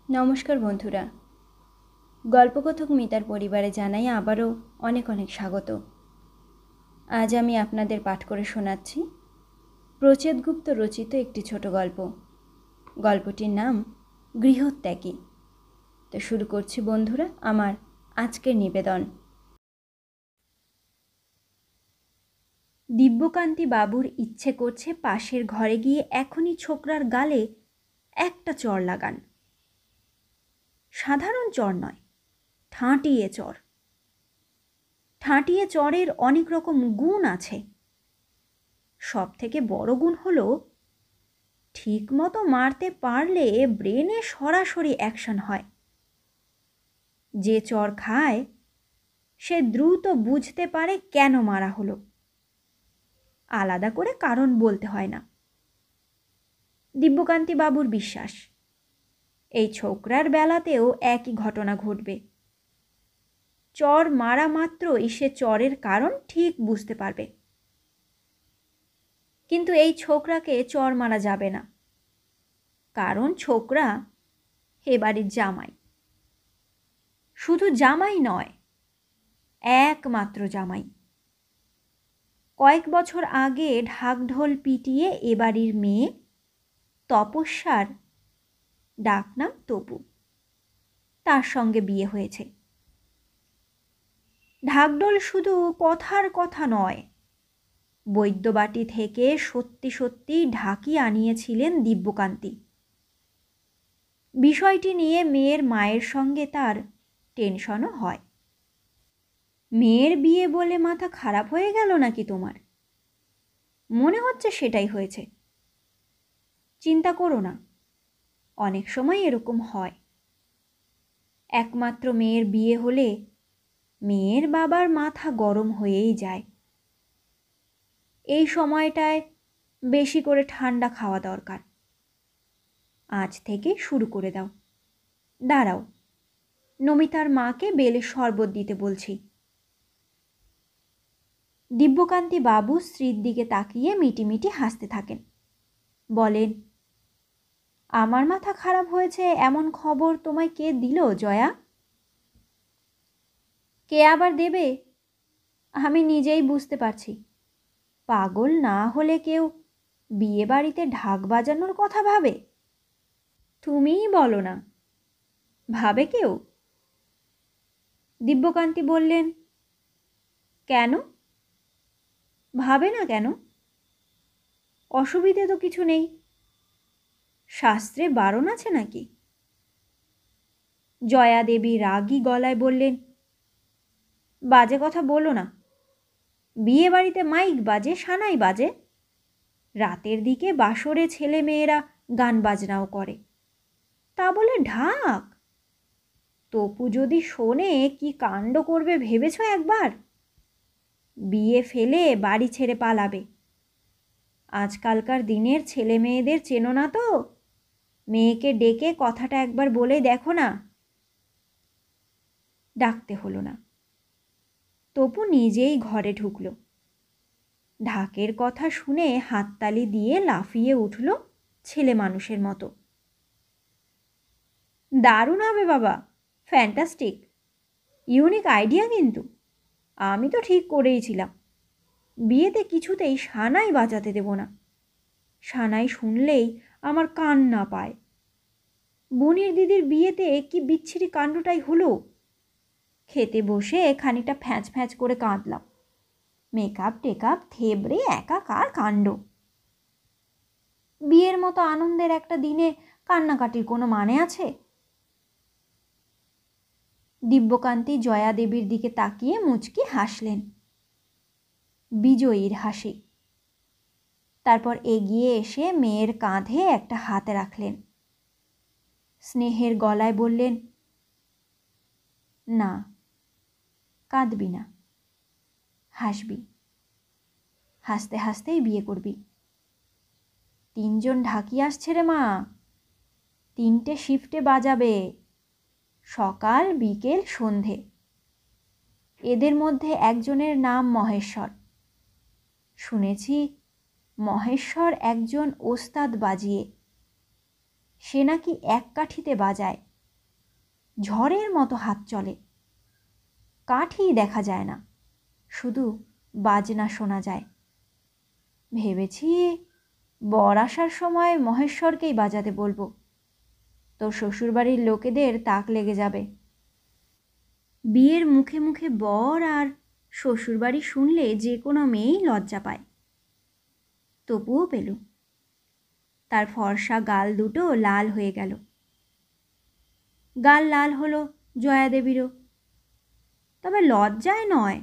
নমস্কার বন্ধুরা, গল্পকথক মিতার পরিবারে জানাই আবারও অনেক অনেক স্বাগত। আজ আমি আপনাদের পাঠ করে শোনাচ্ছি প্রচেত গুপ্ত রচিত একটি ছোট গল্প। গল্পটির নাম গৃহত্যাগী। তো শুরু করছি বন্ধুরা আমার আজকের নিবেদন। দিব্যকান্তি বাবুর ইচ্ছে করছে পাশের ঘরে গিয়ে এখনই ছোকরার গালে একটা চড় লাগান। সাধারণ চড় নয়, ঠাঁটিয়ে চড়। ঠাঁটিয়ে চড়ের অনেক রকম গুণ আছে। সব থেকে বড় গুণ হলো ঠিক মতো মারতে পারলে ব্রেনে সরাসরি অ্যাকশন হয়। যে চড় খায় সে দ্রুত বুঝতে পারে কেন মারা হলো, আলাদা করে কারণ বলতে হয় না। দিব্যকান্তি বাবুর বিশ্বাস এই ছোকরার বেলাতেও একই ঘটনা ঘটবে। চড় মারা মাত্রই সে চড়ের কারণ ঠিক বুঝতে পারবে। কিন্তু এই ছোকরাকে চড় মারা যাবে না, কারণ ছোকরা এ বাড়ির জামাই। শুধু জামাই নয়, একমাত্র জামাই। কয়েক বছর আগে ঢাকঢোল পিটিয়ে এ বাড়ির মেয়ে তপস্যার, ডাকনাম তপু, তার সঙ্গে বিয়ে হয়েছে। ঢাকঢোল শুধু কথার কথা নয়, বৈদ্যবাটি থেকে সত্যি সত্যি ঢাকি আনিয়েছিলেন দিব্যকান্তি। বিষয়টি নিয়ে মেয়ের মায়ের সঙ্গে তার টেনশনও হয়। মেয়ের বিয়ে বলে মাথা খারাপ হয়ে গেল নাকি তোমার? মনে হচ্ছে সেটাই হয়েছে। চিন্তা করো না, অনেক সময় এরকম হয়। একমাত্র মেয়ের বিয়ে হলে মেয়ের বাবার মাথা গরম হয়েই যায়। এই সময়টায় বেশি করে ঠান্ডা খাওয়া দরকার। আজ থেকে শুরু করে দাও। দাঁড়াও, নমিতার মাকে বেলের শরবত দিতে বলছি। দিব্যকান্তি বাবু স্ত্রীর দিকে তাকিয়ে মিটিমিটি হাসতে থাকেন। বলেন, আমার মাথা খারাপ হয়েছে এমন খবর তোমায় কে দিল জয়া? কে আবার দেবে? আমি নিজেই বুঝতে পারছি। পাগল না হলে কেউ বিয়ে বাড়িতে ঢাক বাজানোর কথা ভাবে? তুমিই বলো না, ভাবে কেউ? দিব্যকান্তি বললেন, কেন ভাবে না কেন? অসুবিধে তো কিছু নেই। শাস্ত্রে বারণ আছে নাকি? জয়া দেবী রাগী গলায় বললেন, বাজে কথা বলো না। বিয়ে বাড়িতে মাইক বাজে, সানাই বাজে। রাতের দিকে বাসরে ছেলে মেয়েরা গান বাজনাও করে, তা বলে ঢাক? তপু যদি শোনে কি কাণ্ড করবে ভেবেছ একবার? বিয়ে ফেলে বাড়ি ছেড়ে পালাবে। আজকালকার দিনের ছেলে মেয়েদের চেনো না তো? মেয়েকে ডেকে কথাটা একবার বলে দেখো না। ডাকতে হলো না। তপু নিজেই ঘরে ঢুকল। ঢাকের কথা শুনে হাততালি দিয়ে লাফিয়ে উঠল ছেলে মানুষের মতো। দারুণ হবে বাবা, ফ্যান্টাস্টিক, ইউনিক আইডিয়া। কিন্তু আমি তো ঠিক করেইছিলাম, বিয়েতে কিছুতেই সানাই বাজাতে দেব না। সানাই শুনলেই আমার কান না পায়। বোনের দিদির বিয়েতে কি বিচ্ছিরি কাণ্ডটাই হলো। খেতে বসে খানিকটা ফ্যাঁচ ফ্যাঁচ করে কাঁদলাম। মেকআপ টেকআপ থেবড়ে একাকার কাণ্ড। বিয়ের মতো আনন্দের একটা দিনে কান্নাকাটির কোনো মানে আছে? দিব্যকান্তি জয়া দেবীর দিকে তাকিয়ে মুচকি হাসলেন, বিজয়ীর হাসি। তারপর এগিয়ে এসে মেয়ের কাঁধে একটা হাত রাখলেন। স্নেহের গলায় বললেন, না, কাঁদবি না, হাসবি। হাসতে হাসতেই বিয়ে করবি। 3 জন ঢাকি আসছে রে মা, 3টে শিফটে বাজাবে, সকাল বিকেল সন্ধে। এদের মধ্যে একজনের নাম মহেশ্বর। শুনেছি মহেশ্বর একজন ওস্তাদ বাজিয়ে। সে নাকি এক কাঠিতে বাজায়, ঝড়ের মতো হাত চলে, কাঠই দেখা যায় না, শুধু বাজনা শোনা যায়। ভেবেছি বর আসার সময় মহেশ্বরকেই বাজাতে বলবো, তোর শ্বশুরবাড়ির লোকেদের তাক লেগে যাবে। বিয়ের মুখে মুখে বর আর শ্বশুরবাড়ি শুনলে যে কোনো মেয়েই লজ্জা পায়। তবুও পেল। তার ফর্সা গাল দুটো লাল হয়ে গেল। গাল লাল হলো জয়াদেবীরও, তবে লজ্জায় নয়,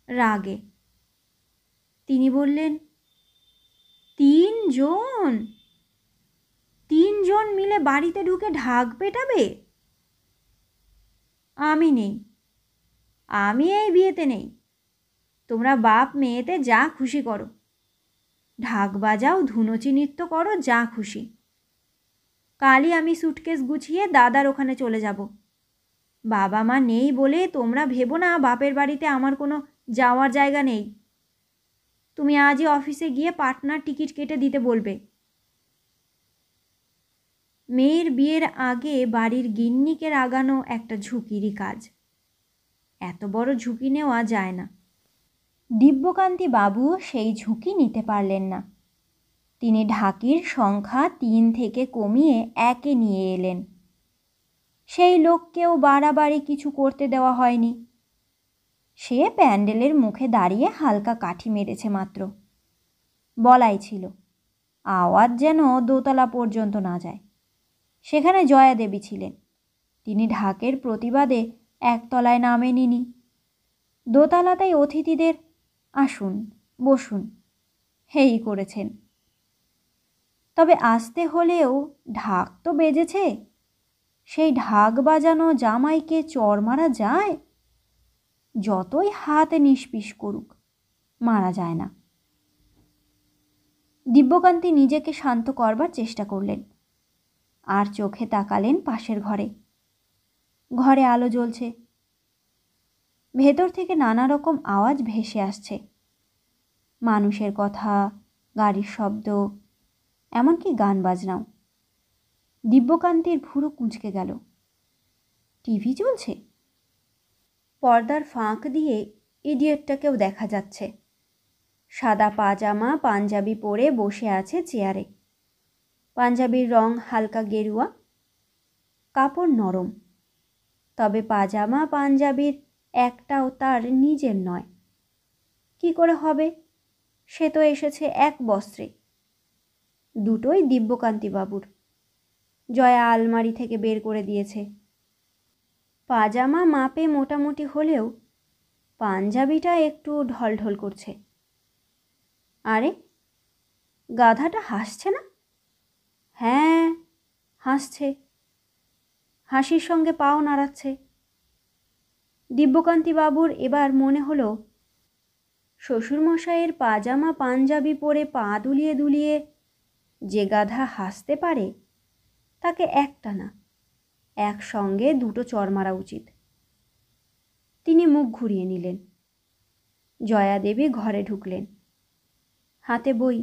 রাগে। তিনি বললেন, 3 জন? 3 জন মিলে বাড়িতে ঢুকে ঢাক পেটাবে? আমি নেই, আমি এই বিয়েতে নেই। তোমরা বাপ মেয়েতে যা খুশি করো, ঢাক বাজাও, ধুনোচি নৃত্য করো, যা খুশি। কালই আমি সুটকেস গুছিয়ে দাদার ওখানে চলে যাব। বাবা মা নেই বলে তোমরা ভেবো না বাপের বাড়িতে আমার কোনো যাওয়ার জায়গা নেই। তুমি আজই অফিসে গিয়ে পাটনার টিকিট কেটে দিতে বলবে। মেয়ের বিয়ের আগে বাড়ির গিন্নিকে রাগানো একটা ঝুঁকিরই কাজ। এত বড় ঝুঁকি নেওয়া যায় না। দিব্যকান্তি বাবুও সেই ঝুঁকি নিতে পারলেন না। তিনি ঢাকির সংখ্যা 3 থেকে কমিয়ে 1-এ নিয়ে এলেন। সেই লোককেও বাড়াবাড়ি কিছু করতে দেওয়া হয়নি। সে প্যান্ডেলের মুখে দাঁড়িয়ে হালকা কাঠি মেরেছে মাত্র। বলাই ছিল, আওয়াজ যেন দোতলা পর্যন্ত না যায়। সেখানে জয়াদেবী ছিলেন। তিনি ঢাকের প্রতিবাদে একতলায় নামেননি। দোতলাতেই অতিথিদের আসুন, বসুন হেই করেছেন। তবে আসতে হলেও ঢাক তো বেজেছে। সেই ঢাক বাজানো জামাইকে চড় মারা যায়? যতই হাত নিষ্পিস করুক, মারা যায় না। দিব্যকান্তি নিজেকে শান্ত করবার চেষ্টা করলেন, আর চোখে তাকালেন পাশের ঘরে। ঘরে আলো জ্বলছে। ভেতর থেকে নানা রকম আওয়াজ ভেসে আসছে। মানুষের কথা, গাড়ির শব্দ, এমনকি গান বাজনাও। দিব্যকান্তির ভুরু কুঁচকে গেল। টিভি চলছে। পর্দার ফাঁক দিয়ে ইডিয়েটটাকেও দেখা যাচ্ছে। সাদা পাজামা পাঞ্জাবি পরে বসে আছে চেয়ারে। পাঞ্জাবির রং হালকা গেরুয়া, কাপড় নরম। তবে পাজামা পাঞ্জাবির একটাও তার নিজের নয়। কি করে হবে? সে তো এসেছে এক বস্ত্রে। দুটোই দিব্যকান্তি বাবুর। জয়া আলমারি থেকে বের করে দিয়েছে। পাজামা মাপে মোটামুটি হলেও পাঞ্জাবিটা একটু ঢলঢল করছে। আরে, গাধাটা হাসছে না? হ্যাঁ, হাসছে। হাসির সঙ্গে পাও নাড়াচ্ছে। দিব্যকান্তি বাবুর এবার মনে হলো, শ্বশুরমশাইয়ের পাজামা পাঞ্জাবি পরে পা দুলিয়ে দুলিয়ে যে গাধা হাসতে পারে, তাকে একটা না, একসঙ্গে 2টো চড় মারা উচিত। তিনি মুখ ঘুরিয়ে নিলেন। জয়াদেবী ঘরে ঢুকলেন। হাতে বই।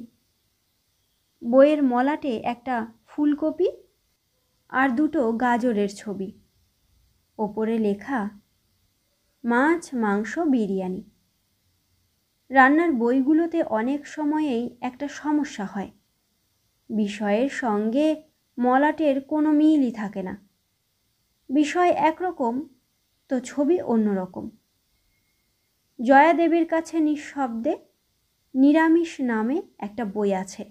বইয়ের মলাটে একটা ফুলকপি আর 2টো গাজরের ছবি। ওপরে লেখা, মাছ মাংস বিরিয়ানি। রান্নার বইগুলোতে অনেক সময়েই একটা সমস্যা হয়। বিষয়ের সঙ্গে মলাটের কোনো মিলই থাকে না। বিষয় একরকম তো ছবি অন্যরকম। জয়াদেবীর কাছে নিঃশব্দে নিরামিষ নামে একটা বই আছে।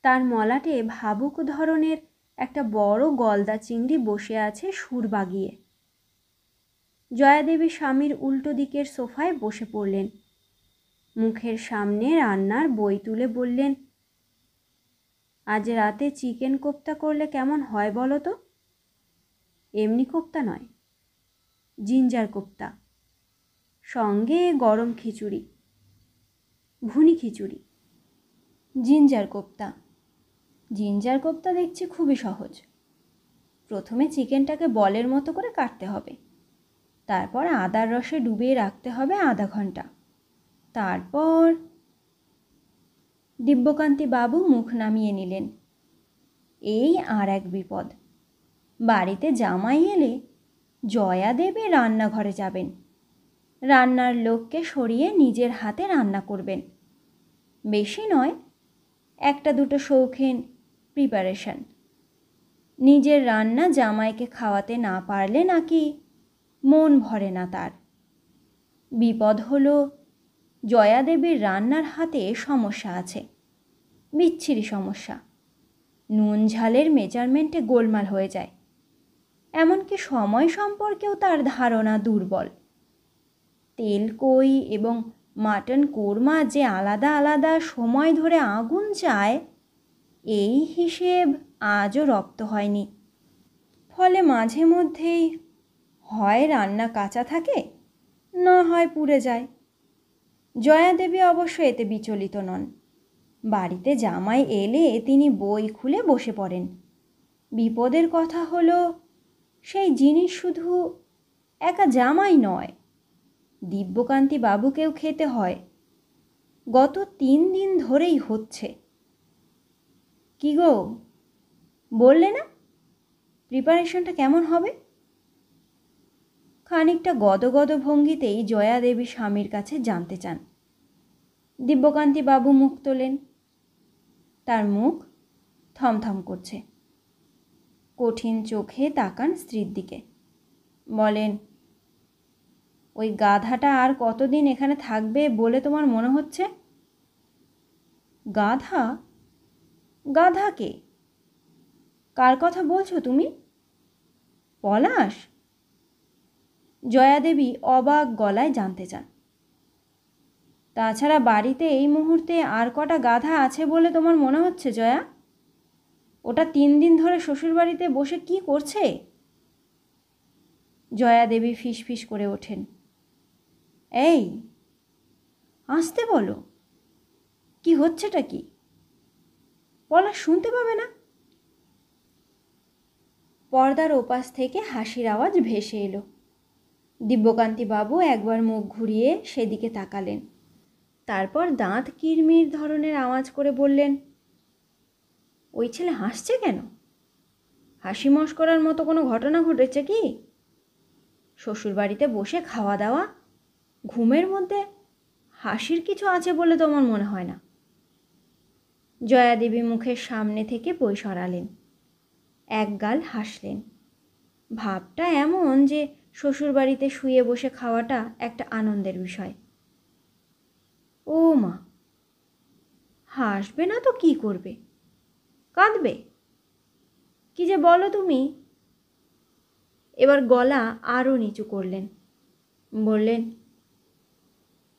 তার মলাটে ভাবুক ধরনের একটা বড় গলদা চিংড়ি বসে আছে সুর বাগিয়ে। জয়াদেবী স্বামীর উল্টো দিকের সোফায় বসে পড়লেন। মুখের সামনে রান্নার বই তুলে বললেন, আজ রাতে চিকেন কোপ্তা করলে কেমন হয় বলো তো? এমনি কোপ্তা নয়, জিঞ্জার কোপ্তা, সঙ্গে গরম খিচুড়ি, ভুনি খিচুড়ি। জিঞ্জার কোপ্তা। জিঞ্জার কোপ্তা দেখছি খুবই সহজ। প্রথমে চিকেনটাকে বলের মতো করে কাটতে হবে। তারপর আদার রসে ডুবিয়ে রাখতে হবে আধা ঘন্টা। তারপর দিব্যকান্তি বাবু মুখ নামিয়ে নিলেন। এই আর এক বিপদ। বাড়িতে জামাই এলে জয়া দেবী রান্নাঘরে যাবেন। রান্নার লোককে সরিয়ে নিজের হাতে রান্না করবেন। বেশি নয়, একটা দুটো শৌখিন প্রিপারেশন। নিজের রান্না জামাইকে খাওয়াতে না পারলে নাকি মন ভরে না তার। বিপদ হলো জয়া দেবীর রান্নার হাতে সমস্যা আছে, বিচ্ছিরি সমস্যা। নুন ঝালের মেজারমেন্টে গোলমাল হয়ে যায়। এমনকি সময় সম্পর্কেও তার ধারণা দুর্বল। তেল কই এবং মাটন কোরমা যে আলাদা আলাদা সময় ধরে আগুন চায়, এই হিসেব আজও রপ্ত হয়নি। ফলে মাঝে মধ্যেই হয় রান্না কাঁচা থাকে, না হয় পুড়ে যায়। জয়া দেবী অবশ্য এতে বিচলিত নন। বাড়িতে জামাই এলে তিনি বই খুলে বসে পড়েন। বিপদের কথা হলো, সেই জিনিস শুধু একা জামাই নয়, দিব্যকান্তি বাবুকেও খেতে হয়। গত 3 দিন ধরেই হচ্ছে। কি গো, বললে না প্রিপারেশনটা কেমন হবে? খানিকটা গদগদ ভঙ্গিতেই জয়া দেবী স্বামীর কাছে জানতে চান। দিব্যকান্তি বাবু মুখ তোলেন। তার মুখ থমথম করছে। কঠিন চোখে তাকান স্ত্রীর দিকে। বলেন, ওই গাধাটা আর কতদিন এখানে থাকবে বলে তোমার মনে হচ্ছে? গাধা? গাধা কে? কার কথা বলছো তুমি? পলাশ? জয়া দেবী অবাক গলায় জানতে চান। তাছাড়া বাড়িতে এই মুহূর্তে আর কটা গাধা আছে বলে তোমার মনে হচ্ছে জয়া? ওটা 3 দিন ধরে শ্বশুরবাড়িতে বসে কি করছে? জয়া দেবী ফিসফিস করে ওঠেন। এই, আসতে বলো। কি হচ্ছেটা কি? পলাশ শুনতে পাবে না? পর্দার ওপাশ থেকে হাসির আওয়াজ ভেসে এলো। দিব্যকান্তি বাবু একবার মুখ ঘুরিয়ে সেদিকে তাকালেন। তারপর দাঁত কিরমির ধরনের আওয়াজ করে বললেন, ওই ছেলে হাসছে কেন? হাসি মশকরার মতো কোনো ঘটনা ঘটেছে কি? শ্বশুরবাড়িতে বসে খাওয়া দাওয়া, ঘুমের মধ্যে হাসির কিছু আছে বলে তোমার মনে হয় না। জয়া দেবী মুখের সামনে থেকে বই সরালেন। একগাল হাসলেন। ভাবটা এমন যে শ্বশুরবাড়িতে শুয়ে বসে খাওয়াটা একটা আনন্দের বিষয়। ও মা, হাসবে না তো কি করবে? কাঁদবে? কি যে বলো তুমি! এবার গলা আরও নিচু করলেন। বললেন,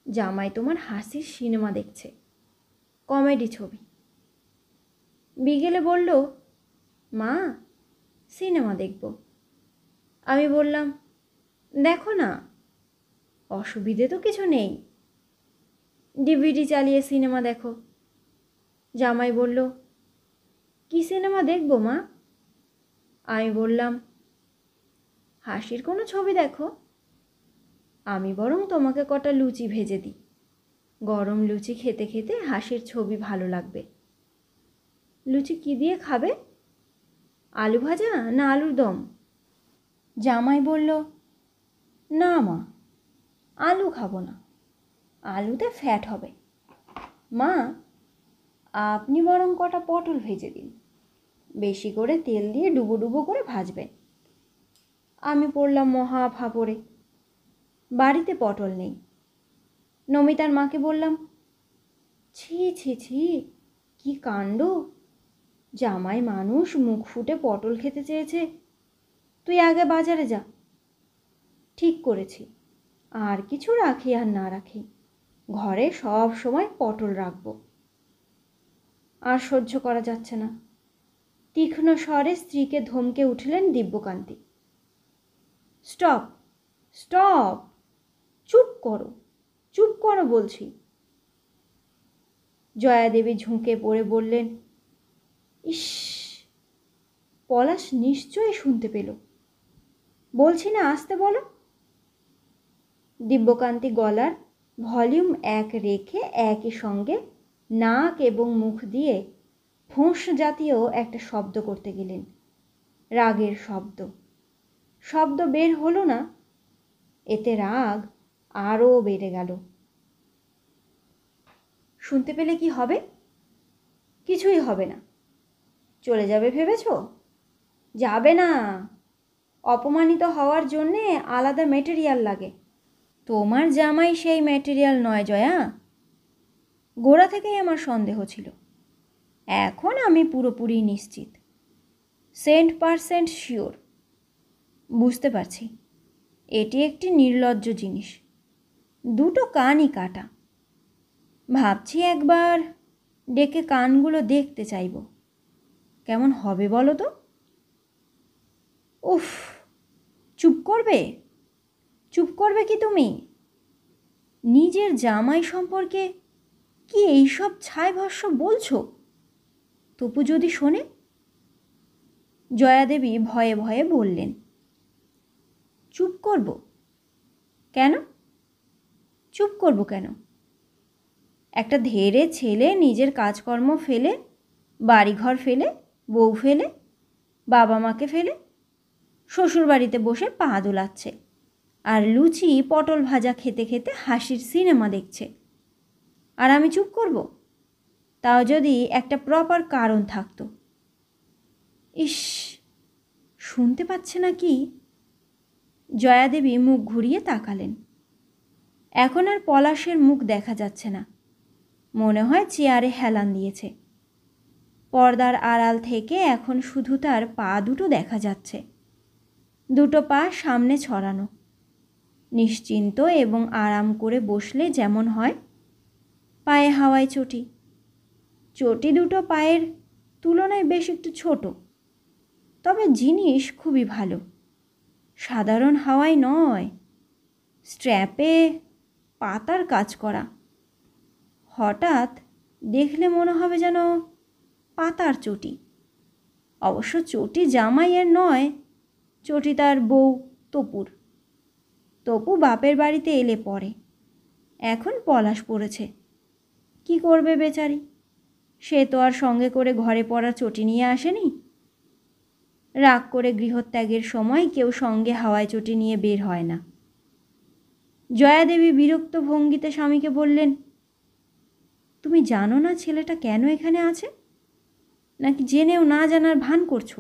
জামাই তোমার হাসির সিনেমা দেখছে, কমেডি ছবি। বিকেলে বলল, মা সিনেমা দেখব। আমি বললাম, দেখো না, অসুবিধে তো কিছু নেই, ডিভিডি চালিয়ে সিনেমা দেখো। জামাই বলল, কি সিনেমা দেখব মা? আমি বললাম, হাসির কোনো ছবি দেখো। আমি বরং তোমাকে কটা লুচি ভেজে দিই। গরম লুচি খেতে খেতে হাসির ছবি ভালো লাগবে। লুচি কি দিয়ে খাবে? আলু ভাজা না আলুর দম? জামাই বলল, না মা, আলু খাবো না, আলুতে ফ্যাট হবে। মা, আপনি বরং কটা পটল ভেজে দিন, বেশি করে তেল দিয়ে ডুবো ডুবো করে ভাজবেন। আমি পড়লাম মহা ফাপড়ে। বাড়িতে পটল নেই। নমিতার মাকে বললাম, ছি ছি ছি, কি কাণ্ড! জামাই মানুষ মুখ ফুটে পটল খেতে চেয়েছে, তুই আগে বাজারে যা। ঠিক করেছি, আর কিছু রাখি আর না রাখি, ঘরে সব সময় পটল রাখবো। আর সহ্য করা যাচ্ছে না। তীক্ষ্ণ স্বরে স্ত্রীকে ধমকে উঠলেন দিব্যকান্তি। স্টপ, স্টপ, চুপ করো, চুপ করো বলছি। জয়া দেবী ঝুঁকে পড়ে বললেন, ইস, পলাশ নিশ্চয়ই শুনতে পেল। বলছি না আসতে বলো। দিব্যকান্তি গলার ভলিউম 1 রেখে একই সঙ্গে নাক এবং মুখ দিয়ে ফোঁস জাতীয় একটা শব্দ করতে গেলেন। রাগের শব্দ। শব্দ বের হলো না। এতে রাগ আরও বেড়ে গেল। শুনতে পেলে কি হবে? কিছুই হবে না। চলে যাবে ভেবেছ? যাবে না। অপমানিত হওয়ার জন্যে আলাদা মেটেরিয়াল লাগে। তোমার জামাই সেই মেটেরিয়াল নয় জয়া। গোড়া থেকেই আমার সন্দেহ ছিল। এখন আমি পুরোপুরি নিশ্চিত, 100% শিওর। বুঝতে পারছি এটি একটি নির্লজ্জ জিনিস, দুটো কানই কাটা। ভাবছি একবার ডেকে কানগুলো দেখতে চাইব, কেমন হবে বলো তো? উফ, চুপ করবে? চুপ করবে কি তুমি? নিজের জামাই সম্পর্কে কি এইসব ছাইভস্ম বলছো? তপু যদি শোনে? জয়াদেবী ভয়ে ভয়ে বললেন। চুপ করব কেন? চুপ করব কেন? একটা ধেড়ে ছেলে নিজের কাজকর্ম ফেলে, বাড়িঘর ফেলে, বউ ফেলে, বাবা মাকে ফেলে শ্বশুরবাড়িতে বসে পা দোলাচ্ছে আর লুচি পটল ভাজা খেতে খেতে হাসির সিনেমা দেখছে। আর আমি চুপ করব? তাও যদি একটা প্রপার কারণ থাকতো। ইস, শুনতে পাচ্ছে না কি? জয়াদেবী মুখ ঘুরিয়ে তাকালেন। এখন আর পলাশের মুখ দেখা যাচ্ছে না। মনে হয় চেয়ারে হেলান দিয়েছে। পর্দার আড়াল থেকে এখন শুধু তার পা দুটো দেখা যাচ্ছে। দুটো পা সামনে ছড়ানো, নিশ্চিন্ত এবং আরাম করে বসলে যেমন হয়। পায়ে হাওয়ায় চটি। চটি দুটো পায়ের তুলনায় বেশ একটু ছোট, তবে জিনিস খুবই ভালো। সাধারণ হাওয়ায় নয়, স্ট্র্যাপে পাতার কাজ করা। হঠাৎ দেখলে মনে হবে যেন পাতার চটি। অবশ্য চটি জামাইয়ের নয়, চটি তার বউ তপুর। তপু বাপের বাড়িতে এলে পরে, এখন পলাশ পড়েছে। কি করবে বেচারি? সে তো আর সঙ্গে করে ঘরে পড়া চটি নিয়ে আসেনি। রাগ করে গৃহত্যাগের সময় কেউ সঙ্গে হাওয়ায় চটি নিয়ে বের হয় না। জয়াদেবী বিরক্ত ভঙ্গিতে স্বামীকে বললেন, তুমি জানো না ছেলেটা কেন এখানে আছে? নাকি জেনেও না জানার ভান করছো?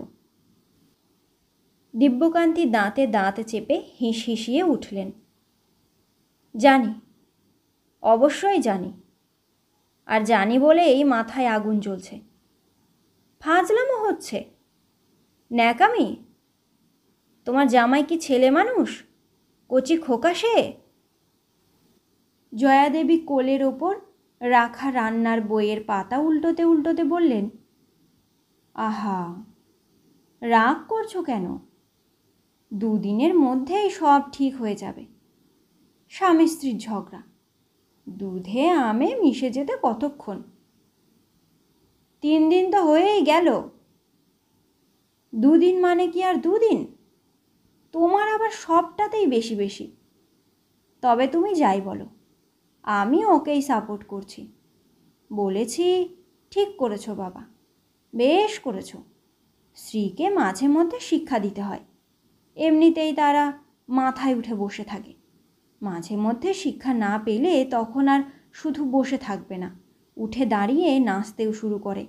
দিব্যকান্তি দাঁতে দাঁত চেপে হিসিয়ে উঠলেন। জানি, অবশ্যই জানি। আর জানি বলেই মাথায় আগুন জ্বলছে। ফাজলামো হচ্ছে, ন্যাকামি। তোমার জামাই কি ছেলে মানুষ? কচি খোকা সে? জয়াদেবী কোলের ওপর রাখা রান্নার বইয়ের পাতা উল্টোতে উল্টোতে বললেন, আহা, রাগ করছো কেন? দুদিনের মধ্যেই সব ঠিক হয়ে যাবে। স্বামী স্ত্রীর ঝগড়া, দুধে আমে মিশে যেতে কতক্ষণ? 3 দিন তো হয়েই গেল। 2 দিন মানে কি আর 2 দিন? তোমার আবার সবটাতেই বেশি বেশি। তবে তুমি যাই বলো, আমি ওকেই সাপোর্ট করছি। বলেছি, ঠিক করেছো বাবা, বেশ করেছো। স্ত্রীকে মাঝে মধ্যে শিক্ষা দিতে হয়। এমনিতেই তারা মাথায় উঠে বসে থাকে। মাঝে মধ্যে শিক্ষা না পেলে তখন আর শুধু বসে থাকবে না, উঠে দাঁড়িয়ে নাচতেও শুরু করে।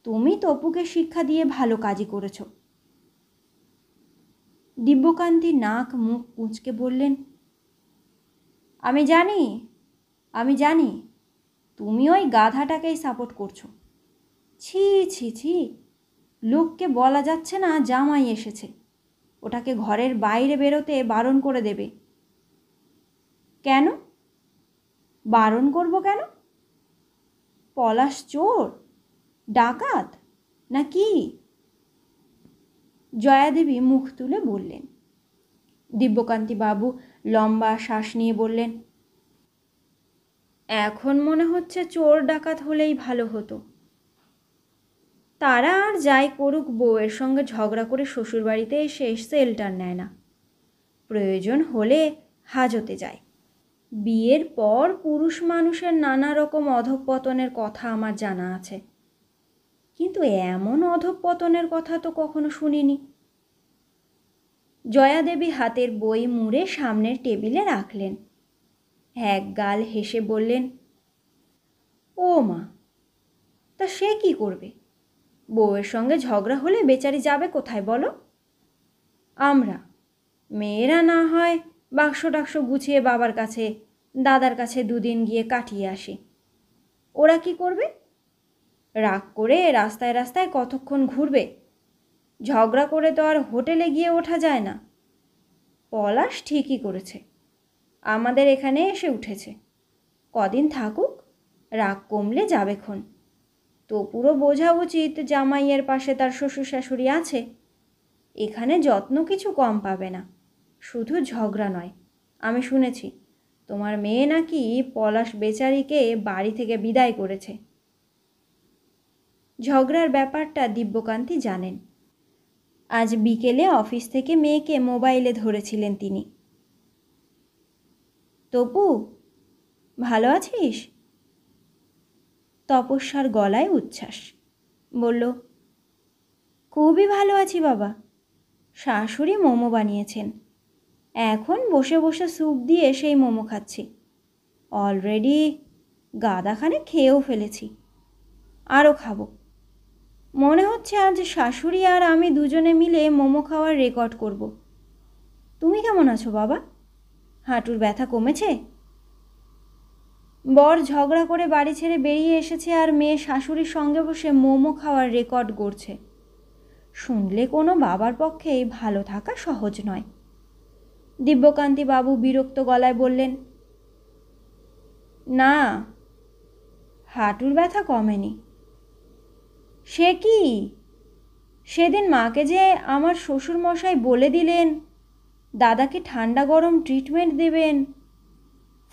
তুমি তপুকে শিক্ষা দিয়ে ভালো কাজই করেছ। দিব্যকান্তি নাক মুখ কুঁচকে বললেন, আমি জানি, আমি জানি তুমি ওই গাধাটাকেই সাপোর্ট করছো। ছি ছি ছি, লোককে বলা যাচ্ছে না জামাই এসেছে, ওটাকে ঘরের বাইরে বেরোতে বারণ করে দেবে। কেন বারণ করব কেন? পলাশ চোর, ডাকাত না কি? জয়াদেবী মুখ তুলে বললেন। দিব্যকান্তি বাবু লম্বা শ্বাস নিয়ে বললেন, এখন মনে হচ্ছে চোর ডাকাত হলেই ভালো হতো। তারা আর যাই করুক, বউয়ের সঙ্গে ঝগড়া করে শ্বশুরবাড়িতে এসে শেল্টার নেয় না। প্রয়োজন হলে হাজতে যায়। বিয়ের পর পুরুষ মানুষের নানা রকম অধঃপতনের কথা আমার জানা আছে, কিন্তু এমন অধঃপতনের কথা তো কখনো শুনিনি। জয়াদেবী হাতের বই মুড়ে সামনের টেবিলে রাখলেন। এক গাল হেসে বললেন, ও মা, তা সে কি করবে? বউয়ের সঙ্গে ঝগড়া হলে বেচারি যাবে কোথায় বলো? আমরা মেয়েরা না হয় বাক্স টাক্স গুছিয়ে বাবার কাছে, দাদার কাছে দুদিন গিয়ে কাটিয়ে আসি। ওরা কি করবে? রাগ করে রাস্তায় রাস্তায় কতক্ষণ ঘুরবে? ঝগড়া করে তো আর হোটেলে গিয়ে ওঠা যায় না। পলাশ ঠিকই করেছে, আমাদের এখানে এসে উঠেছে। কদিন থাকুক, রাগ কমলে যাবেক্ষণ। তো পুরো বোঝা উচিত জামাইয়ের পাশে তার শ্বশুর শাশুড়ি আছে। এখানে যত্ন কিছু কম পাবে না। শুধু ঝগড়া নয়, আমি শুনেছি তোমার মেয়ে নাকি পলাশ বেচারিকে বাড়ি থেকে বিদায় করেছে। ঝগড়ার ব্যাপারটা দিব্যকান্তি জানেন। আজ বিকেলে অফিস থেকে মেয়েকে মোবাইলে ধরেছিলেন তিনি। তপু, ভালো আছিস? তপস্যার গলায় উচ্ছ্বাস। বলল, খুবই ভালো আছি বাবা। শাশুড়ি মোমো বানিয়েছেন, এখন বসে বসে স্যুপ দিয়ে সেই মোমো খাচ্ছি। অলরেডি গাদাখানে খেয়েও ফেলেছি, আরও খাবো। মনে হচ্ছে আজ শাশুড়ি আর আমি দুজনে মিলে মোমো খাওয়ার রেকর্ড করব। তুমি কেমন আছো বাবা? হাঁটুর ব্যথা কমেছে? বর ঝগড়া করে বাড়ি ছেড়ে বেরিয়ে এসেছে আর মেয়ে শাশুড়ির সঙ্গে বসে মোমো খাওয়ার রেকর্ড গড়ছে। শুনলে কোনো বাবার পক্ষেই ভালো থাকা সহজ নয়। দিব্যকান্তি বাবু বিরক্ত গলায় বললেন, না, হাঁটুর ব্যথা কমেনি। সে কি? সেদিন মাকে যে আমার শ্বশুরমশাই বলে দিলেন দাদাকে ঠান্ডা গরম ট্রিটমেন্ট দেবেন।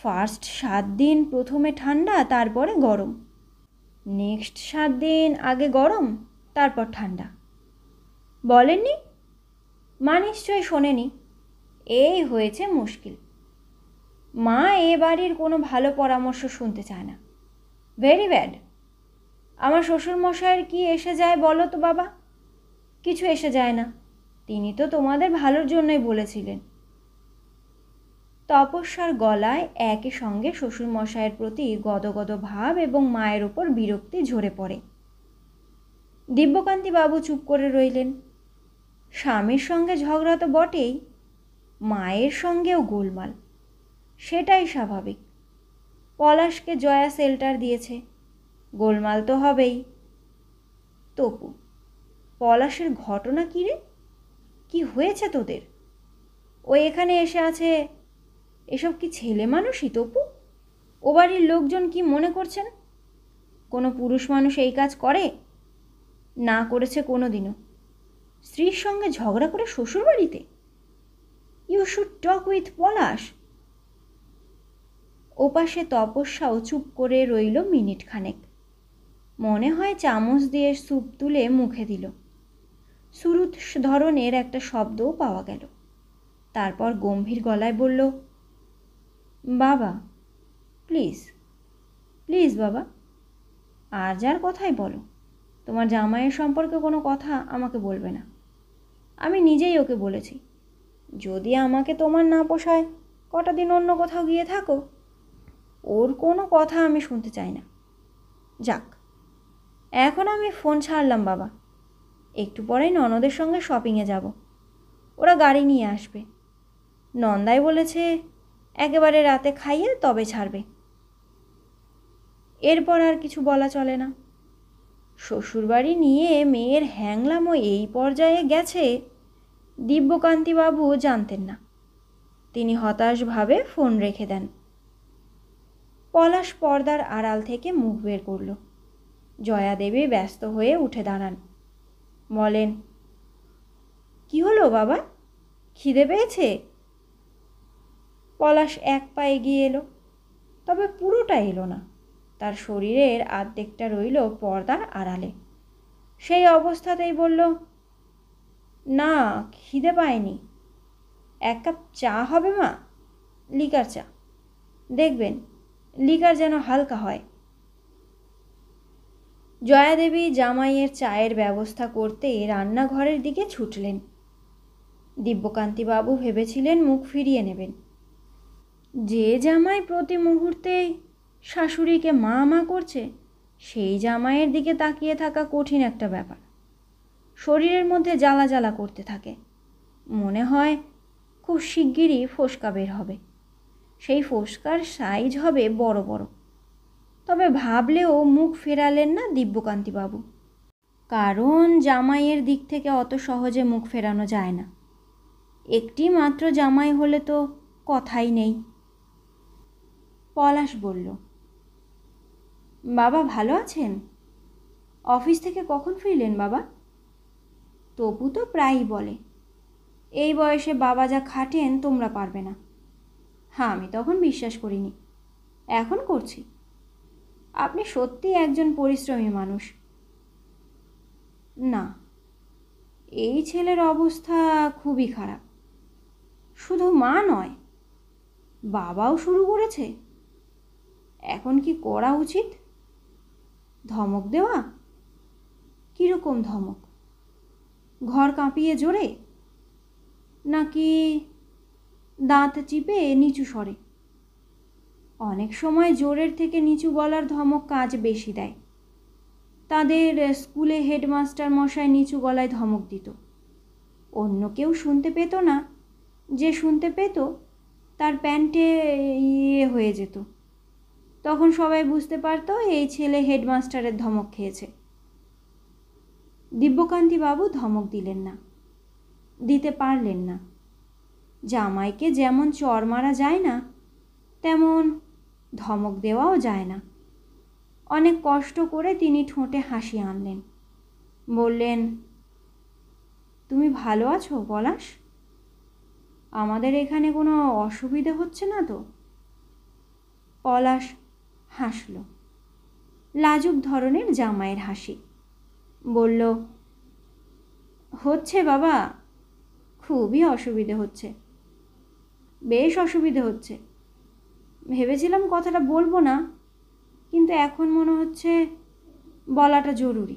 ফার্স্ট 7 দিন প্রথমে ঠান্ডা, তারপরে গরম। নেক্সট 7 দিন আগে গরম, তারপর ঠান্ডা। বলেননি? মা নিশ্চয়ই শোনেনি। এই হয়েছে মুশকিল। মা এ বাড়ির কোনো ভালো পরামর্শ শুনতে চায় না। Very bad. আমার শ্বশুরমশাইয়ের কি এসে যায় বলো তো বাবা? কিছু এসে যায় না, তিনি তো তোমাদের ভালোর জন্যই বলেছিলেন। তপস্যার গলায় একই সঙ্গে শ্বশুরমশাইয়ের প্রতি গদগদ ভাব এবং মায়ের ওপর বিরক্তি ঝরে পড়ে। দিব্যকান্তি বাবু চুপ করে রইলেন। স্বামীর সঙ্গে ঝগড়া তো বটেই, মায়ের সঙ্গেও গোলমাল। সেটাই স্বাভাবিক। পলাশকে জয়া শেল্টার দিয়েছে, গোলমাল তো হবেই। তপু, পলাশের ঘটনা কী রে? কি হয়েছে তোদের? ও এখানে এসে আছে, এসব কি ছেলে মানুষই তপু? ও বাড়ির লোকজন কি মনে করছেন? কোনো পুরুষ মানুষ এই কাজ করে? না করেছে কোনো দিনও। স্ত্রীর সঙ্গে ঝগড়া করে শ্বশুর বাড়িতে? ইউ শুড টক উইথ পলাশ। ওপাশে তপস্যাও চুপ করে রইল মিনিট খানেক। মনে হয় চামচ দিয়ে স্যুপ তুলে মুখে দিল। সুরুৎ ধরনের একটা শব্দও পাওয়া গেল। তারপর গম্ভীর গলায় বলল, বাবা প্লিজ, প্লিজ বাবা, আর যার কথাই বলো, তোমার জামাইয়ের সম্পর্কে কোনো কথা আমাকে বলবে না। আমি নিজেই ওকে বলেছি, যদি আমাকে তোমার না পোষায় কটা দিন অন্য কোথাও গিয়ে থাকো। ওর কোনো কথা আমি শুনতে চাই না। যাক, এখন আমি ফোন ছাড়লাম বাবা। একটু পরেই ননদের সঙ্গে শপিংয়ে যাব। ওরা গাড়ি নিয়ে আসবে। নন্দাই বলেছে একেবারে রাতে খাইয়ে তবে ছাড়বে। এরপর আর কিছু বলা চলে না। শ্বশুরবাড়ি নিয়ে মেয়ের হ্যাংলামো এই পর্যায়ে গেছে দিব্যকান্তিবাবু জানতেন না। তিনি হতাশভাবে ফোন রেখে দেন। পলাশ পর্দার আড়াল থেকে মুখ বের করল। জয়াদেবী ব্যস্ত হয়ে উঠে দাঁড়ান। বলেন, কি হলো বাবা, খিদে পেয়েছে? পলাশ এক পা এগিয়ে এলো, তবে পুরোটা এলো না। তার শরীরের আর্ধেকটা রইল পর্দার আড়ালে। সেই অবস্থাতেই বলল, না, খিদে পায়নি। 1 কাপ চা হবে মা? লিকার চা, দেখবেন লিকার যেন হালকা হয়। জয়াদেবী জামাইয়ের চায়ের ব্যবস্থা করতে রান্নাঘরের দিকে ছুটলেন। দিব্যকান্তিবাবু ভেবেছিলেন মুখ ফিরিয়ে নেবেন। যে জামাই প্রতি মুহূর্তেই শাশুড়িকে মা মা করছে, সেই জামাইয়ের দিকে তাকিয়ে থাকা কঠিন একটা ব্যাপার। শরীরের মধ্যে জ্বালা জ্বালা করতে থাকে। মনে হয় খুব শিগগিরই ফোসকা বের হবে। সেই ফোসকার সাইজ হবে বড় বড়। তবে ভাবলেও মুখ ফেরালেন না দিব্যকান্তিবাবু, কারণ জামাইয়ের দিক থেকে অত সহজে মুখ ফেরানো যায় না। একটি মাত্র জামাই হলে তো কথাই নেই। পলাশ বলল, বাবা ভালো আছেন? অফিস থেকে কখন ফিরলেন বাবা? তপু তো প্রায়ই বলে, এই বয়সে বাবা যা খাটেন তোমরা পারবে না। হ্যাঁ, আমি তখন বিশ্বাস করিনি, এখন করছি। আপনি সত্যিই একজন পরিশ্রমী মানুষ। না, এই ছেলের অবস্থা খুবই খারাপ। শুধু মা নয়, বাবাও শুরু করেছে। এখন কি করা উচিত? ধমক দেওয়া? কীরকম ধমক? ঘর কাঁপিয়ে জোরে, নাকি দাঁত চিপে নিচু স্বরে? অনেক সময় জোরের থেকে নিচু গলার ধমক কাজ বেশি দেয়। তাদের স্কুলে হেডমাস্টার মশাই নিচু গলায় ধমক দিত। অন্য কেউ শুনতে পেত না, যে শুনতে পেত তার প্যান্টে হয়ে যেত। তখন সবাই বুঝতে পারত এই ছেলে হেডমাস্টারের ধমক খেয়েছে। দিব্যকান্তিবাবু ধমক দিলেন না, দিতে পারলেন না। জামাইকে যেমন চড় মারা যায় না, তেমন ধমক দেওয়াও যায় না। অনেক কষ্ট করে তিনি ঠোঁটে হাসি আনলেন, বললেন, তুমি ভালো আছো পলাশ? আমাদের এখানে কোনো অসুবিধে হচ্ছে না তো? পলাশ হাসল, লাজুক ধরনের জামাইয়ের হাসি। বলল, হচ্ছে বাবা, খুবই অসুবিধে হচ্ছে, বেশ অসুবিধে হচ্ছে। ভেবেছিলাম কথাটা বলবো না, কিন্তু এখন মনে হচ্ছে বলাটা জরুরি।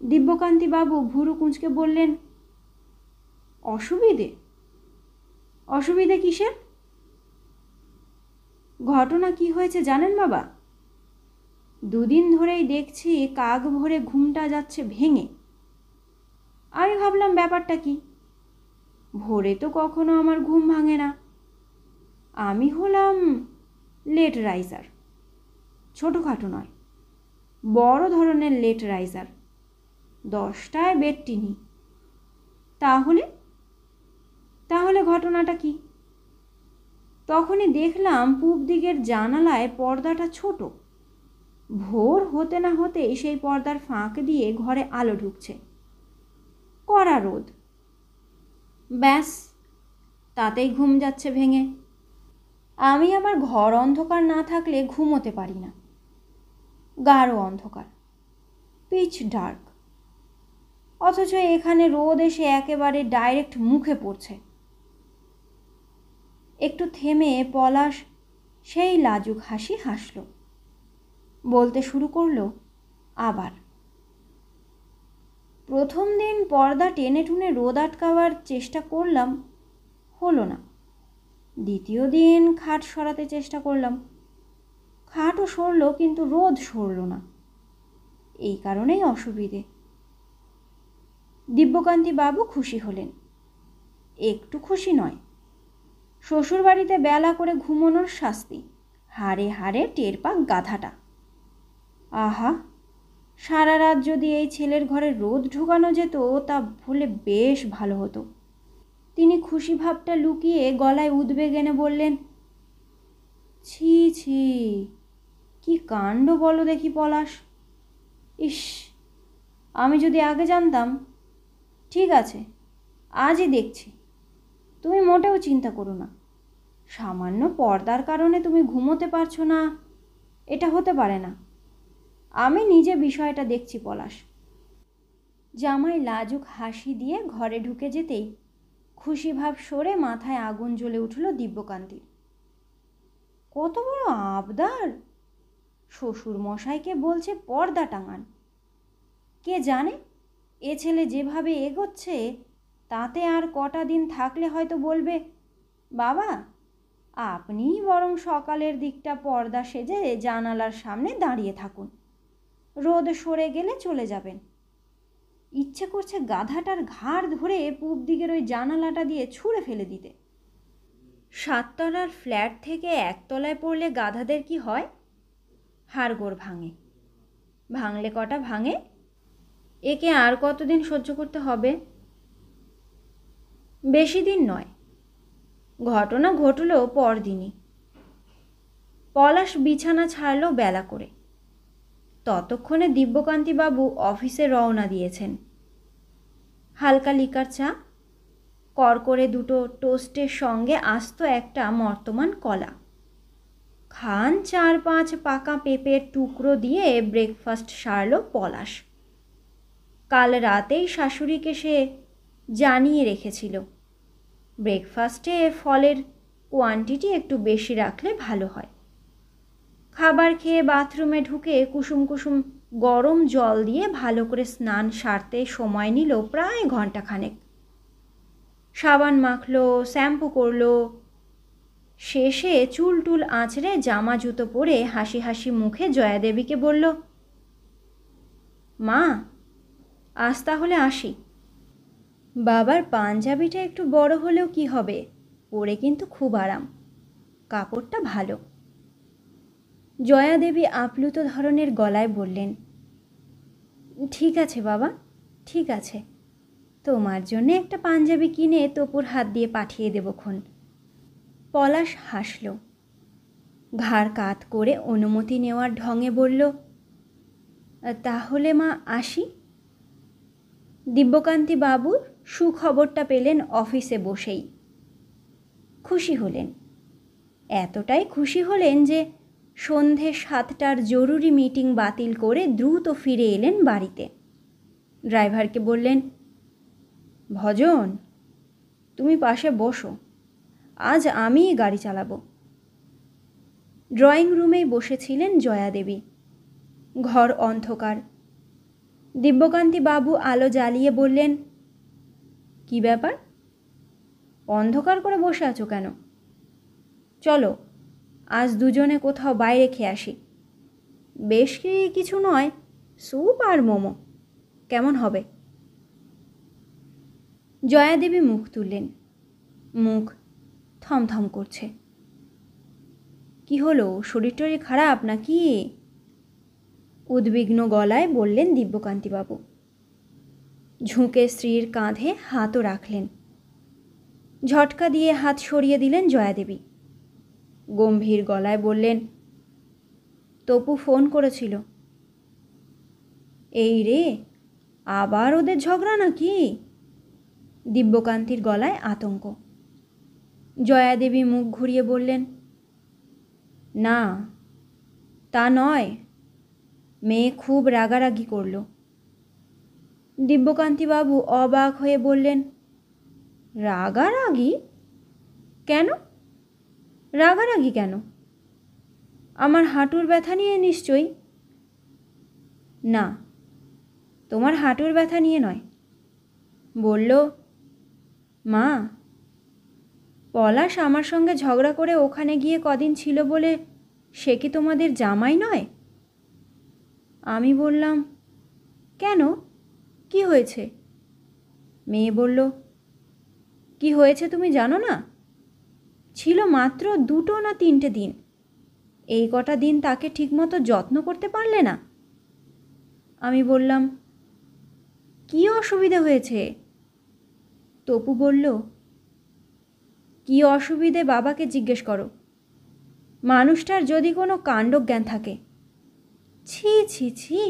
দিব্যকান্তিবাবু ভুরু কুঁচকে বললেন, অসুবিধে? অসুবিধে কিসের? ঘটনা কি হয়েছে জানেন বাবা? দুদিন ধরেই দেখছি কাক ভরে ঘুমটা যাচ্ছে ভেঙে। আমি ভাবলাম ব্যাপারটা কি। ভোরে তো কখনো আমার ঘুম ভাঙে না। আমি হলাম লেট রাইজার। ছোটোখাটো নয়, বড় ধরনের লেট রাইজার। 10টায় বেডটি নিই। তাহলে তাহলে ঘটনাটা কি? তখনই দেখলাম পূব দিকের জানালায় পর্দাটা ছোট। ভোর হতে না হতেই সেই পর্দার ফাঁক দিয়ে ঘরে আলো ঢুকছে। কড়া রোদ। ব্যাস, তাতেই ঘুম যাচ্ছে ভেঙে। আমি আমার ঘর অন্ধকার না থাকলে ঘুমোতে পারি না। গাঢ় অন্ধকার, পিচ ডার্ক। অথচ এখানে রোদ এসে একেবারে ডাইরেক্ট মুখে পড়ছে। একটু থেমে পলাশ সেই লাজুক হাসি হাসল। বলতে শুরু করলো আবার, প্রথম দিন পর্দা টেনে টুনে রোদ আটকাবার চেষ্টা করলাম, হলো না। দ্বিতীয় দিন খাট সরাতে চেষ্টা করলাম, খাটও সরল, কিন্তু রোদ সরল না। এই কারণেই অসুবিধে। দিব্যকান্তিবাবু খুশি হলেন। একটু খুশি নয়, শ্বশুরবাড়িতে বেলা করে ঘুমোনোর শাস্তি হাড়ে হাড়ে টের পাক গাধাটা। আহা, সারা রাত যদি এই ছেলের ঘরে রোদ ঢুকানো যেত তা হলে বেশ ভালো হতো। তিনি খুশি ভাবটা লুকিয়ে গলায় উদ্বেগ এনে বললেন, ছি ছি, কি কাণ্ড বলো দেখি পলাশ। ইস, আমি যদি আগে জানতাম। ঠিক আছে, আজই দেখছি। তুমি মোটেও চিন্তা করো না। সামান্য পর্দার কারণে তুমি ঘুমোতে পারছো না, এটা হতে পারে না। আমি নিজে বিষয়টা দেখছি পলাশ। জামাই লাজুক হাসি দিয়ে ঘরে ঢুকে যেতেই খুশি ভাব সরে মাথায় আগুন জ্বলে উঠল দিব্যকান্তির। কত বড় আবদার! শ্বশুর মশাইকে বলছে পর্দা টাঙান। কে জানে এ ছেলে যেভাবে এগোচ্ছে তাতে আর কটা দিন থাকলে হয়তো বলবে, বাবা আপনিই বরং সকালের দিকটা পর্দা সেজে জানালার সামনে দাঁড়িয়ে থাকুন, রোদ সরে গেলে চলে যাবেন। ইচ্ছে করছে গাধাটার ঘাড় ধরে পূব দিকের ওই জানালাটা দিয়ে ছুঁড়ে ফেলে দিতে। 7 তলার ফ্ল্যাট থেকে 1 তলায় পড়লে গাধাদের কি হয়? হাড়গোড় ভাঙে। ভাঙলে কটা ভাঙে? একে আর কতদিন সহ্য করতে হবে? বেশি দিন নয়। ঘটনা ঘটল পরদিনই। পলাশ বিছানা ছাড়ল বেলা করে। ততক্ষণে দিব্যকান্তিবাবু অফিসে রওনা দিয়েছেন। হালকা লিকার চা, করকরে 2টো টোস্টের সঙ্গে আস্ত একটা মর্তমান কলা, খান 4-5 পাকা পেঁপের টুকরো দিয়ে ব্রেকফাস্ট সারল পলাশ। কাল রাতেই শাশুড়িকে সে জানিয়ে রেখেছিল ব্রেকফাস্টে ফলের কোয়ান্টিটি একটু বেশি রাখলে ভালো হয়। খাবার খেয়ে বাথরুমে ঢুকে কুসুম কুসুম গরম জল দিয়ে ভালো করে স্নান সারতে সময় নিল প্রায় ঘণ্টাখানেক। সাবান মাখলো, শ্যাম্পু করলো, শেষে চুল টুল আঁচড়ে জামা জুতো পরে হাসি হাসি মুখে জয়াদেবীকে বলল, মা আজ তাহলে আসি। বাবার পাঞ্জাবিটা একটু বড় হলেও কি হবে, পরে কিন্তু খুব আরাম, কাপড়টা ভালো। জয়াদেবী আপ্লুত ধরনের গলায় বললেন, ঠিক আছে বাবা, ঠিক আছে, তোমার জন্য একটা পাঞ্জাবি কিনে তপুর হাত দিয়ে পাঠিয়ে দেবক্ষণ। পলাশ হাসল। ঘাড় কাত করে অনুমতি নেওয়ার ঢঙে বলল, তাহলে মা আসি। দিব্যকান্তি বাবুর সুখবরটা পেলেন অফিসে বসেই। খুশি হলেন। এতটাই খুশি হলেন যে সন্ধে 7টার জরুরি মিটিং বাতিল করে দ্রুত ফিরে এলেন বাড়িতে। ড্রাইভারকে বললেন, ভজন তুমি পাশে বসো, আজ আমিই গাড়ি চালাবো। ড্রয়িং রুমেই বসেছিলেন জয়াদেবী। ঘর অন্ধকার। দিব্যকান্তি বাবু আলো জ্বালিয়ে বললেন, কি ব্যাপার, অন্ধকার করে বসে আছো কেন? চলো আজ দুজনে কোথাও বাইরে খেয়ে আসি। বেশ কিছু নয়, স্যুপ আর মোমো, কেমন হবে? জয়াদেবী মুখ তুললেন। মুখ থমথম করছে। কি হলো, শরীর টরীর খারাপ নাকি? উদ্বিগ্ন গলায় বললেন দিব্যকান্তিবাবু। ঝুঁকে স্ত্রীর কাঁধে হাতও রাখলেন। ঝটকা দিয়ে হাত সরিয়ে দিলেন জয়াদেবী। গম্ভীর গলায় বললেন, তপু ফোন করেছিল। এই রে, আবার ওদের ঝগড়া নাকি? দিব্যকান্তির গলায় আতঙ্ক। জয়াদেবী মুখ ঘুরিয়ে বললেন, না তা নয়, মেয়ে খুব রাগারাগি করল। দিব্যকান্তিবাবু অবাক হয়ে বললেন, রাগারাগি কেন? রাগারাগি কেন? আমার হাঁটুর ব্যথা নিয়ে নিশ্চয়ই? না, তোমার হাঁটুর ব্যথা নিয়ে নয়। বলল, মা পলাশ আমার সঙ্গে ঝগড়া করে ওখানে গিয়ে কদিন ছিল বলে সে কি তোমাদের জামাই নয়? আমি বললাম, কেন, কি হয়েছে? মেয়ে বলল, কি হয়েছে তুমি জানো না? ছিল মাত্র 2 না 3টে দিন, এই কটা দিন তাকে ঠিকমতো যত্ন করতে পারলে না। আমি বললাম, কি অসুবিধা হয়েছে? তপু বলল, কি অসুবিধে বাবাকে জিজ্ঞেস করো, মানুষটার যদি কোনো কাণ্ডজ্ঞান থাকে। ছি ছি ছি,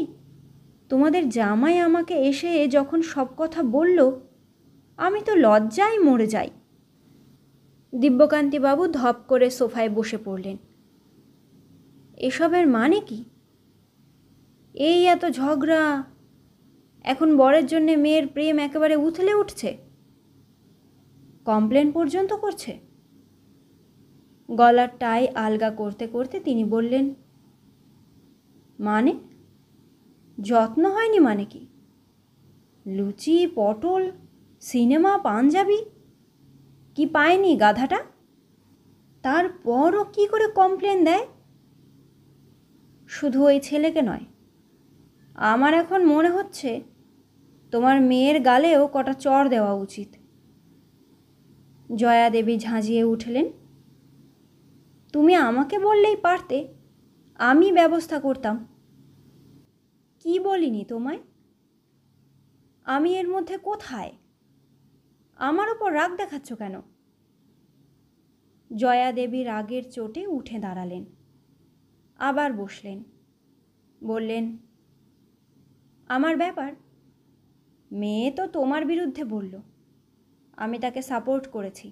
তোমাদের জামাই আমাকে এসে যখন সব কথা বলল, আমি তো লজ্জায় মরে যাই। দিব্যকান্তিবাবু ধপ করে সোফায় বসে পড়লেন। এসবের মানে কি? এই এত ঝগড়া, এখন বরের জন্যে মেয়ের প্রেম একেবারে উথলে উঠছে, কমপ্লেন পর্যন্ত করছে। গলার টাই আলগা করতে করতে তিনি বললেন, মানে যত্ন হয়নি মানে কি? লুচি পটল সিনেমা, পাঞ্জাবি কি পায়নি গাধাটা? তারপরও কি করে কমপ্লেন দেয়? শুধু ওই ছেলেকে নয়, আমার এখন মনে হচ্ছে তোমার মেয়ের গালেও কটা চড় দেওয়া উচিত। জয়া দেবী ঝাঁঝিয়ে উঠলেন। তুমি আমাকে বললেই পারতে, আমি ব্যবস্থা করতাম। কি বলিনি তোমায়? আমি এর মধ্যে কোথায়? আমার ওপর রাগ দেখাচ্ছ কেন? জয়া দেবী রাগের চোটে উঠে দাঁড়ালেন, আবার বসলেন, বললেন, আমার ব্যাপার? মেয়ে তো তোমার বিরুদ্ধে বলল, আমি তাকে সাপোর্ট করেছি।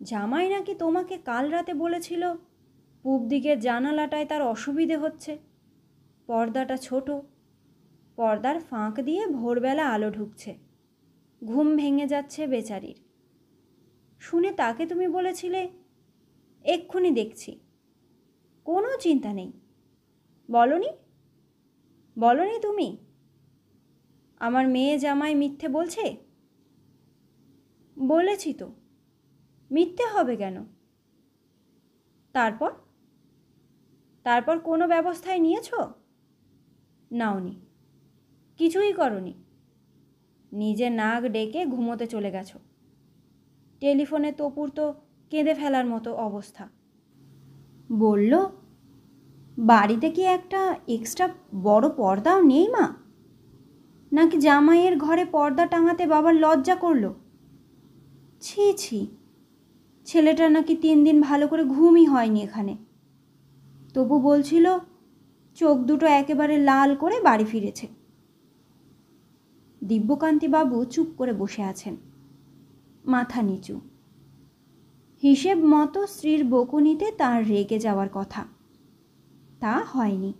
জামাই নাকি তোমাকে কাল রাতে বলেছিল পূব দিকের জানালাটায় তার অসুবিধে হচ্ছে, পর্দাটা ছোট, পর্দার ফাঁক দিয়ে ভোরবেলা আলো ঢুকছে, ঘুম ভেঙে যাচ্ছে বেচারির। শুনে তাকে তুমি বলেছিলে এক্ষুনি দেখছি, কোনো চিন্তা নেই। বলনি? বলনি তুমি? আমার মেয়ে জামাই মিথ্যে বলছে? বলেছি তো, মিথ্যে হবে কেন? তারপর তারপর কোনো ব্যবস্থায় নিয়েছো? নাওনি, কিছুই করনি। নিজে নাক ডেকে ঘুমোতে চলে গেছো। টেলিফোনে তপুর তো কেঁদে ফেলার মতো অবস্থা। বলল, বাড়িতে কি একটা এক্সট্রা বড় পর্দাও নেই মা? নাকি জামাইয়ের ঘরে পর্দা টাঙাতে বাবার লজ্জা করলো? ছি ছি, ছেলেটা নাকি 3 দিন ভালো করে ঘুমই হয়নি এখানে। তবু বলছিল চোখ দুটো একেবারে লাল করে বাড়ি ফিরেছে। দিব্যকান্তিবাবু চুপ করে বসে আছেন, মাথা নিচু। হিসেব মতো স্ত্রীর বকুনিতে তার রেগে যাওয়ার কথা, তা হয়নি।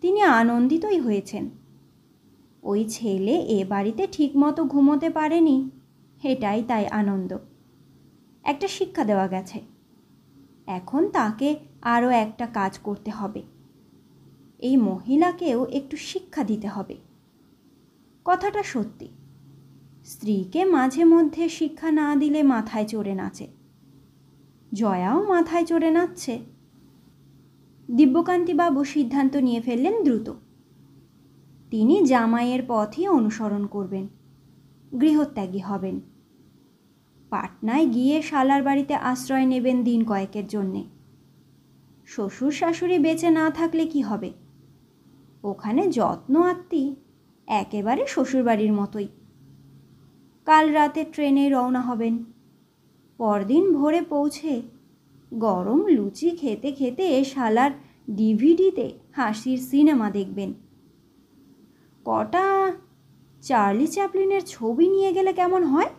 তিনি আনন্দিতই হয়েছেন। ওই ছেলে এ বাড়িতে ঠিকমতো ঘুমোতে পারেনি, এটাই তাই আনন্দ। একটা শিক্ষা দেওয়া গেছে, এখন তাকে আরও একটা কাজ করতে হবে। এই মহিলাকেও একটু শিক্ষা দিতে হবে। কথাটা সত্যি, স্ত্রীকে মাঝে মধ্যে শিক্ষা না দিলে মাথায় চড়ে নাচে। জয়াও মাথায় চড়ে নাচছে। দিব্যকান্তিবাবু সিদ্ধান্ত নিয়ে ফেললেন দ্রুত। তিনি জামাইয়ের পথই অনুসরণ করবেন, গৃহত্যাগী হবেন। পাটনায় গিয়ে শালার বাড়িতে আশ্রয় নেবেন দিন কয়েকের জন্যে। শ্বশুর শাশুড়ি বেঁচে না থাকলে কি হবে? ওখানে যত্ন আত্মি একেবারে শ্বশুরবাড়ির মতোই। কাল রাতে ট্রেনে রওনা হবেন। পরদিন ভোরে পৌঁছে গরম লুচি খেতে খেতে শালার ডিভিডিতে হাসির সিনেমা দেখবেন। কটা চার্লি চ্যাপলিনের ছবি নিয়ে গেলে কেমন হয়?